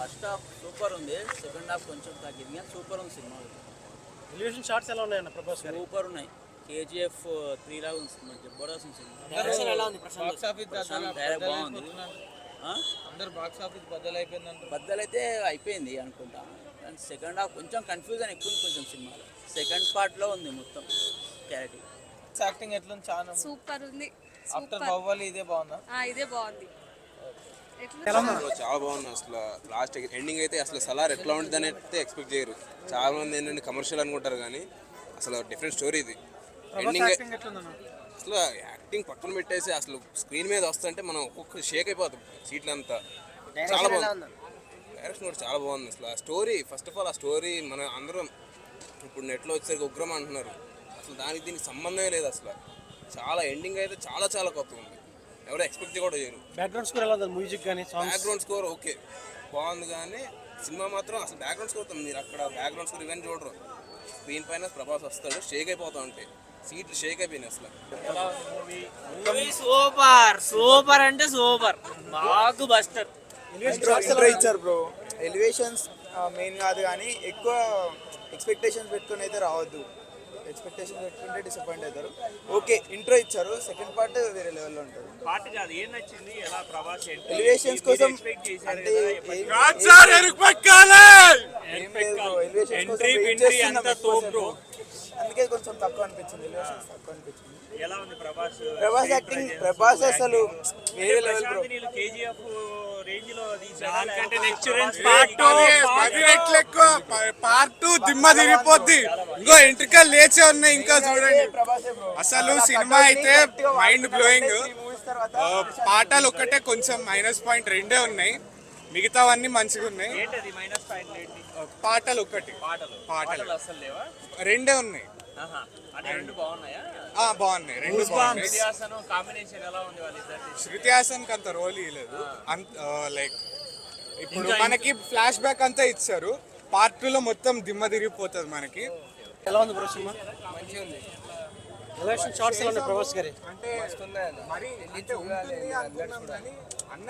First half super ఉంది, second half కొంచెం తగ్గింది కానీ సూపర్ ఉంది సినిమా. ఎలివేషన్ షాట్స్ ఎలా ఉన్నాయన్న ప్రభాస్ గారు? సూపర్ ఉన్నాయి. KGF 3 లాగా ఉంది సినిమా, జబర్దస్త్ ఉంది సినిమా. డైరెక్షన్ ఎలా ఉంది బాక్స్ ఆఫీస్ డైరెక్ట్ బాగుంది. అందరు బాక్స్ ఆఫీస్ బద్దలైపోయిందంట. బద్దలైతే అయిపోయింది అనుకుంటా, కానీ సెకండ్ హాఫ్ కొంచెం కన్ఫ్యూజన్ ఎక్కువ ఉంది కొంచెం సినిమాలో. సెకండ్ పార్ట్లో ఉంది మొత్తం క్లారిటీ. యాక్టింగ్ ఎట్లుంది? చాలా సూపర్ ఉంది. ఆఫ్టర్ బాహుబలి ఇదే బాగుందా? ఇదే బాగుంది. చాలా బాగుంది. అసలు లాస్ట్ ఎండింగ్ అయితే అసలు సలార్ ఎట్లా ఉంటుందని అయితే ఎక్స్పెక్ట్ చేయరు. చాలా మంది ఏంటంటే కమర్షియల్ అనుకుంటారు కానీ అసలు డిఫరెంట్ స్టోరీ ఇది. ఎండింగ్ అసలు యాక్టింగ్ పక్కన పెట్టేసి అసలు స్క్రీన్ మీద వస్తుంటే మనం ఒక్కొక్క షేక్ అయిపోతాం సీట్లంతా. చాలా బాగుంది. డైరెక్షన్ కూడా చాలా బాగుంది. అసలు ఆ స్టోరీ ఫస్ట్ ఆఫ్ ఆల్ ఆ స్టోరీ మన అందరం ఇప్పుడు నెట్లో వచ్చేసరికి ఉగ్రం అంటున్నారు, అసలు దానికి దీనికి సంబంధమే లేదు అసలు. చాలా ఎండింగ్ అయితే చాలా చాలా కొత్తగా ఉంది, ఎవరు ఎక్స్పెక్ట్ కూడా చేయరు. బ్యాక్గ్రౌండ్ స్కోర్ ఎలా ఉంది? మ్యూజిక్ కానీ బ్యాక్గ్రౌండ్ స్కోర్ ఓకే బాగుంది, కానీ సినిమా మాత్రం అసలు బ్యాక్గ్రౌండ్ స్కోర్ మీరు అక్కడ బ్యాక్గ్రౌండ్ స్కోర్ ఇవన్నీ చూడరు. స్క్రీన్ పైన ప్రభాస్ వస్తాడు, షేక్ అయిపోతా ఉంటాయి, సీట్లు షేక్ అయిపోయినాయి అసలు. సూపర్ సూపర్ అంటే సూపర్, బాగు బస్టర్. ఇచ్చారు బ్రో. ఎలివేషన్స్ మెయిన్ కాదు కానీ ఎక్కువ ఎక్స్పెక్టేషన్స్ పెట్టుకుని అయితే రావద్దు. ఎక్స్పెక్టేషన్ పెట్టుకుంటే డిసప్పాయింట్ అవుతారు. ఓకే ఇంట్రో ఇచ్చారు, సెకండ్ పార్ట్ వేరే లెవెల్లో ఉంటుంది. ఎలివేషన్స్ కోసం అంటే అందుకే కొంచెం తక్కువ అనిపించింది, ఎలివేషన్స్ తక్కువ అనిపించింది. ప్రభాస్ యాక్టింగ్, ప్రభాస్ అసలు వేరే లెవెల్ బ్రో. పార్ట్ 2 దిమ్మ తిరిగిపోద్ది, ఇంకో ఎంట్రికలు లేచే ఉన్నాయి ఇంకా చూడండి. అసలు సినిమా అయితే మైండ్ బ్లోయింగ్. పాటలు ఒక్కటే కొంచెం మైనస్ పాయింట్ రెండే ఉన్నాయి, మిగతావన్నీ మంచిగా ఉన్నాయి. పాటలు ఒక్కటి, పాటలు రెండే ఉన్నాయి. బాగున్నాయి, రెండు బాగున్నాయి. శృతి హాసన్ కి అంత రోల్ ఇవ్వలేదు, లైక్ ఇప్పుడు మనకి ఫ్లాష్ బ్యాక్ అంతా ఇచ్చారు. పార్ట్ 2 లో మొత్తం దిమ్మ తిరిగిపోతుంది మనకి. ఎలా ఉంది బ్రో సినిమా? మంచిగా ఉంది. ఎలివేషన్ షాట్స్ ఎలా ఉన్నాయి ప్రభాస్ గారి? అంటే మరి అంటే ఉంటుంది అనుకున్నాం కానీ అన్న